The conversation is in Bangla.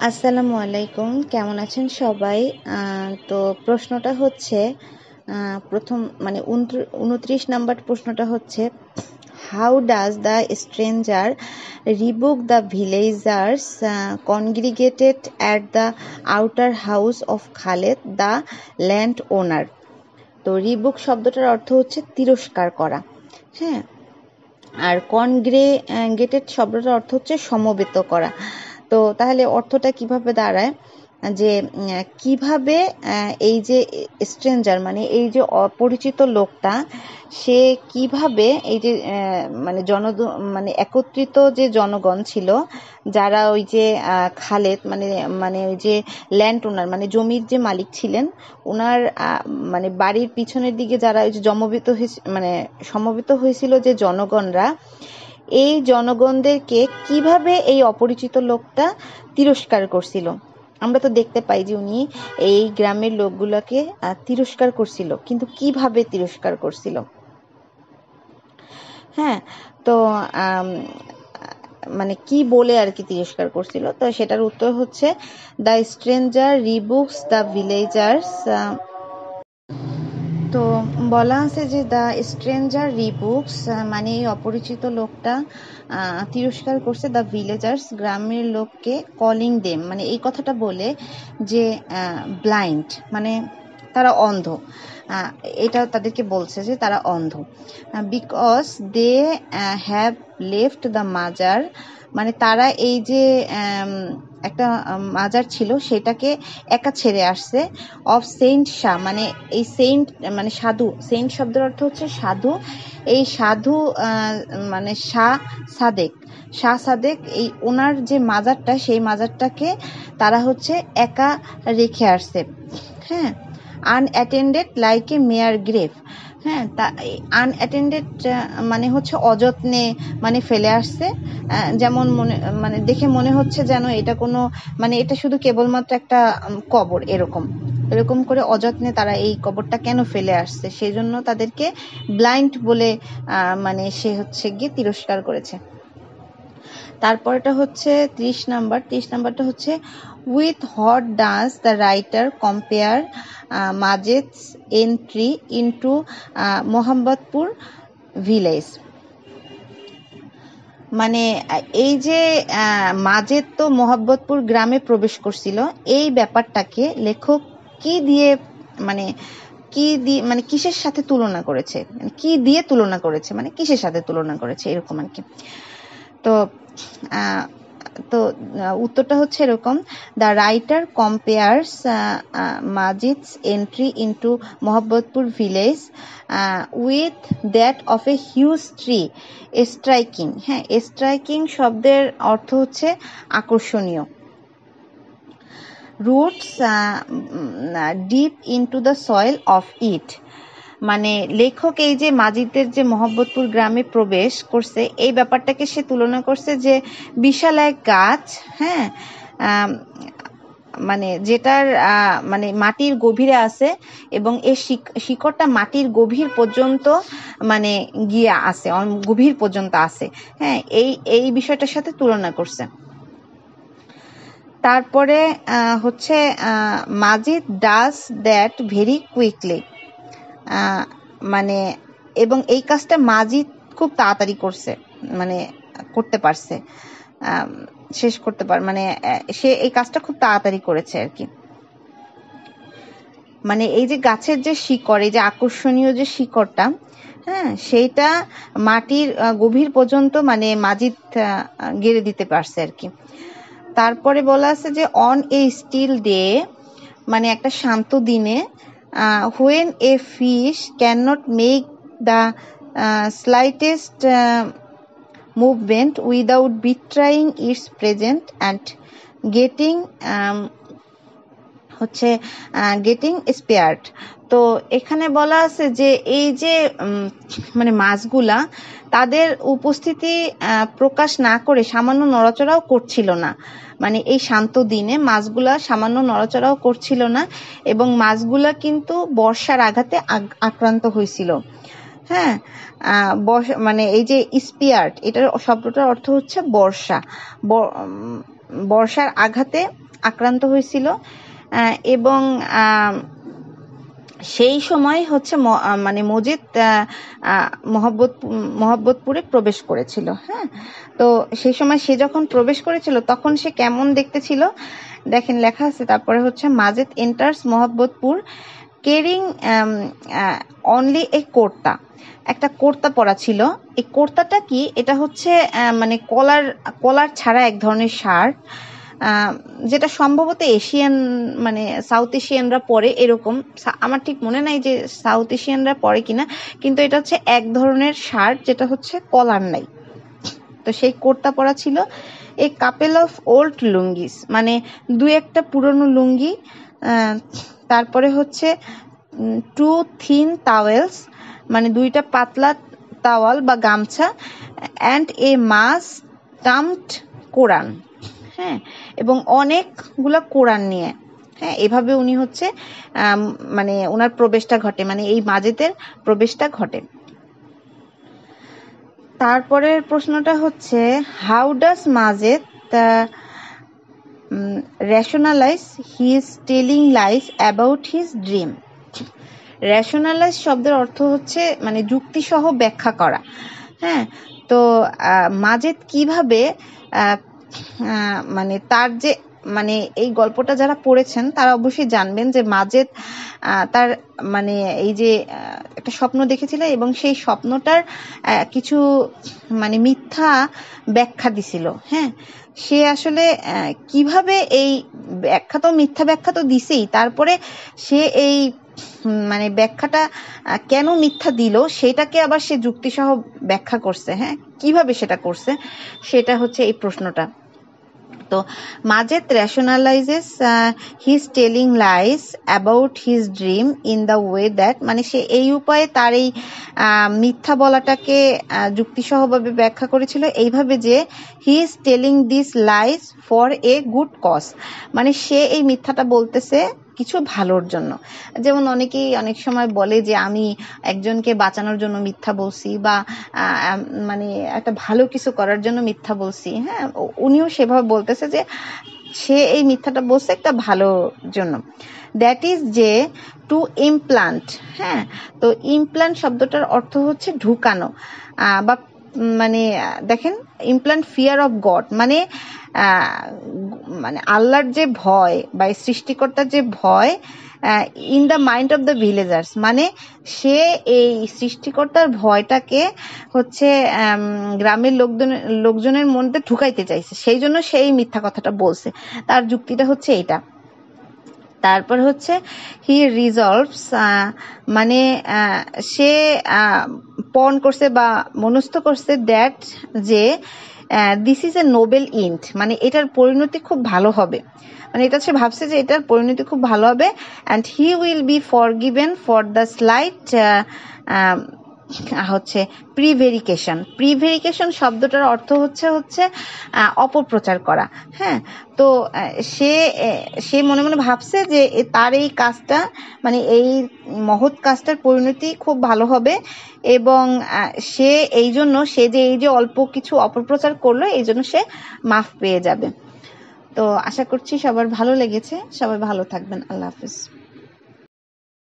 আসসালামু আলাইকুম, কেমন আছেন সবাই? তো প্রশ্নটা হচ্ছে প্রথম মানে 29 নাম্বার প্রশ্নটা হচ্ছে, how does the stranger rebuke the villagers congregated at the outer house of Khaled the land owner? তো রিবুক শব্দটার অর্থ হচ্ছে তিরস্কার করা, হ্যাঁ। আর কনগ্রেগেটেড শব্দটার অর্থ হচ্ছে সমবেত করা। তো তাহলে অর্থটা কিভাবে দাঁড়ায় যে কিভাবে এই যে স্ট্রেঞ্জার মানে এই যে অপরিচিত লোকটা, সে কিভাবে এই যে মানে মানে একত্রিত যে জনগণ ছিল, যারা ওই যে খালেদ মানে মানে ওই যে ল্যান্ড ওনার মানে জমির যে মালিক ছিলেন, ওনার মানে বাড়ির পিছনের দিকে যারা ওই যে মানে সমবেত হয়েছিল যে জনগণরা, এই জনগণদেরকে কিভাবে এই অপরিচিত লোকটা তিরস্কার করছিল। আমরা তো দেখতে পাই যে উনি এই গ্রামের লোকগুলোকে তিরস্কার করছিল, কিন্তু কিভাবে তিরস্কার করছিল, হ্যাঁ। তো মানে কি বলে আর কি তিরস্কার করছিল, তো সেটার উত্তর হচ্ছে দ্য স্ট্রেঞ্জার রিবুকস দ্য ভিলেজার্স। তো বলা আছে যে দ্য স্ট্রেঞ্জার রিবুকস মানে এই অপরিচিত লোকটা তিরস্কার করছে দ্য ভিলেজার্স গ্রামের লোককে, কলিং দেম মানে এই কথাটা বলে যে ব্লাইন্ড মানে তারা অন্ধ, এটা তাদেরকে বলছে যে তারা অন্ধ, because they have left the mother মানে তারা এই যে একটা মাজার ছিল সেটাকে একা ছেড়ে আসছে, অফ সেন্ট শাহ মানে এই সেন্ট মানে সাধু, সেন্ট শব্দের অর্থ হচ্ছে সাধু, এই সাধু মানে শাহ সাদেক এই ওনার যে মাজারটা সেই মাজারটাকে তারা হচ্ছে একা রেখে আসছে, হ্যাঁ। Unattended like a mare grave, হ্যাঁ। তা আনঅ্যাটেন্ডেড মানে হচ্ছে অযত্নে মানে ফেলে আসছে, যেমন মনে মানে দেখে মনে হচ্ছে যেন এটা কোনো মানে এটা শুধু কেবলমাত্র একটা কবর, এরকম এরকম করে অযত্নে তারা এই কবরটা কেন ফেলে আসছে, সেই জন্য তাদেরকে ব্লাইন্ড বলে মানে সে হচ্ছে গিয়ে তিরস্কার করেছে। তারপরটা হচ্ছে 30 নাম্বারটা হচ্ছে, with what does the writer compare Majed's entry into Mohammadpur village. মানে এই যে মাজেদ তো মোহাম্মদপুর গ্রামে প্রবেশ করছিল, এই ব্যাপারটাকে লেখক কি দিয়ে মানে মানে কিসের সাথে তুলনা করেছে, কি দিয়ে তুলনা করেছে মানে কিসের সাথে তুলনা করেছে, এরকম আর কি। তো তো উত্তরটা হচ্ছে এরকম, the writer compares Majid's entry into Mohammadpur village with that of a huge tree striking, হ্যাঁ। স্ট্রাইকিং শব্দের অর্থ হচ্ছে আকর্ষণীয়, roots deep into the soil of it মানে লেখক এই যে মাজিদের যে মোহাম্মদপুর গ্রামে প্রবেশ করছে এই ব্যাপারটাকে সে তুলনা করছে যে বিশাল এক গাছ, হ্যাঁ, মানে যেটার মানে মাটির গভীরে আছে এবং এর শিকড়টা মাটির গভীর পর্যন্ত মানে গিয়ে আছে, গভীর পর্যন্ত আছে, হ্যাঁ। এই বিষয়টার সাথে তুলনা করছে। তারপরে হচ্ছে মাজিদ ডাজ দ্যাট ভেরি কুইকলি মানে এবং এই কাজটা মাজিদ খুব তাড়াতাড়ি করছে মানে করতে পারছে, শেষ করতে পার মানে সে এই কাজটা খুব তাড়াতাড়ি করেছে আর কি। মানে এই যে গাছের যে শিকড়, এই যে আকর্ষণীয় যে শিকড়টা, হ্যাঁ, সেইটা মাটির গভীর পর্যন্ত মানে মাজিদ গেড়ে দিতে পারছে আর কি। তারপরে বলা আছে যে অন এ স্টিল ডে মানে একটা শান্ত দিনে, when a fish cannot make the slightest movement without betraying its presence and getting হচ্ছে গেটিং স্পেয়ার্ড। তো এখানে বলা আছে যে এই যে মানে মাছগুলা তাদের উপস্থিতি প্রকাশ না করে সামান্য নড়াচড়াও করছিল না, মানে এই শান্ত দিনে মাছগুলা সামান্য নড়াচড়াও করছিল না এবং মাছগুলা কিন্তু বর্ষার আঘাতে আক্রান্ত হয়েছিল, হ্যাঁ। মানে এই যে স্পিয়ার্ড এটার শব্দটার অর্থ হচ্ছে বর্ষা, বর্ষার আঘাতে আক্রান্ত হয়েছিল এবং সেই সময় হচ্ছে মানে মজিদ মহব্বতপুরে প্রবেশ করেছিল। হ্যাঁ, তো সেই সময় সে যখন প্রবেশ করেছিল তখন সে কেমন দেখতে ছিল দেখেন, লেখা আছে তারপরে হচ্ছে Majed enters Mohabbatpur carrying only a kurta, একটা কোর্তা পরা ছিল। এই কোর্তাটা কি, এটা হচ্ছে মানে কলার ছাড়া এক ধরনের শার্ট, যেটা সম্ভবত এশিয়ান মানে সাউথ এশিয়ানরা পরে, এরকম আমার ঠিক মনে নাই যে সাউথ এশিয়ানরা পরে কিনা, কিন্তু এটা হচ্ছে এক ধরনের শার্ট যেটা হচ্ছে কলার নাই। তো সেই কোটটা পরা ছিল। এ কাপেল অফ ওল্ড লুঙ্গিস, মানে দুই একটা পুরনো লুঙ্গি, তারপরে হচ্ছে 2 থিন টাওয়েলস, মানে দুইটা পাতলা তাওয়াল বা গামছা, অ্যান্ড এ মাস টাম্পড কোরআন, হ্যাঁ, এবং অনেকগুলা কোরআন নিয়ে, হ্যাঁ, এভাবে উনি হচ্ছে মানে ওনার প্রবেশটা ঘটে, মানে এই মাজেদের প্রবেশটা ঘটে। তারপরের প্রশ্নটা হচ্ছে how does Majed rationalise his telling lines about his dream. Rationalise শব্দের অর্থ হচ্ছে মানে যুক্তিসহ ব্যাখ্যা করা। হ্যাঁ, তো মাজেদ কিভাবে মানে তার যে মানে এই গল্পটা যারা পড়েছেন তারা অবশ্যই জানবেন যে মাজেদ তার মানে এই যে একটা স্বপ্ন দেখেছিল এবং সেই স্বপ্নটার কিছু মানে মিথ্যা ব্যাখ্যা দিছিল। হ্যাঁ, সে আসলে কিভাবে এই ব্যাখ্যা তো মিথ্যা ব্যাখ্যা তো দিছেই, তারপরে সে এই মানে ব্যাখ্যাটা কেন মিথ্যা দিল সেটাকে আবার সে যুক্তিসহ ব্যাখ্যা করছে। হ্যাঁ, কিভাবে সেটা করছে সেটা হচ্ছে এই প্রশ্নটা। তো Majed rationalizes his telling lies about his dream in the way that, মানে সে এই উপায়ে তার এই মিথ্যা বলাটাকে যুক্তিসহভাবে ব্যাখ্যা করেছিল এইভাবে যে he is telling these lies for a good cause, মানে সে এই মিথ্যাটা বলতেছে কিছু ভালোর জন্য। যেমন অনেকেই অনেক সময় বলে যে আমি একজনকে বাঁচানোর জন্য মিথ্যা বলছি বা মানে একটা ভালো কিছু করার জন্য মিথ্যা বলছি। হ্যাঁ, উনিও সেভাবে বলতেছে যে সে এই মিথ্যাটা বলছে একটা ভালোর জন্য। দ্যাট ইজ যে টু ইমপ্লান্ট। হ্যাঁ, তো ইমপ্লান্ট শব্দটার অর্থ হচ্ছে ঢুকানো বা মানে দেখেন ইমপ্লান্ট ফিয়ার অফ গড, মানে মানে আল্লাহর যে ভয় বা সৃষ্টিকর্তার যে ভয় in the mind of the villagers, মানে সে এই সৃষ্টিকর্তার ভয়টাকে হচ্ছে গ্রামের লোকজনের মধ্যে ঢুকাইতে চাইছে, সেই জন্য সেই মিথ্যা কথাটা বলছে। তার যুক্তিটা হচ্ছে এটা। তারপর হচ্ছে হি রিজলভস, মানে সে পণ করছে বা মনস্থ করছে দ্যাট যে this is a Nobel int, মানে এটার পরিণতি খুব ভালো হবে, মানে এটা সে ভাবছে যে এটার পরিণতি খুব ভালো হবে। And he will be forgiven for the slight হচ্ছে প্রিভেরিকেশন শব্দটার অর্থ হচ্ছে অপপ্রচার করা। হ্যাঁ, তো সে মনে মনে ভাবছে যে তার এই কাজটা মানে এই মহৎ কাজটার পরিণতি খুব ভালো হবে এবং সে এই জন্য সে যে এই যে অল্প কিছু অপপ্রচার করলো এই জন্য সে মাফ পেয়ে যাবে। তো আশা করছি সবার ভালো লেগেছে, সবাই ভালো থাকবেন। আল্লাহ হাফিজ।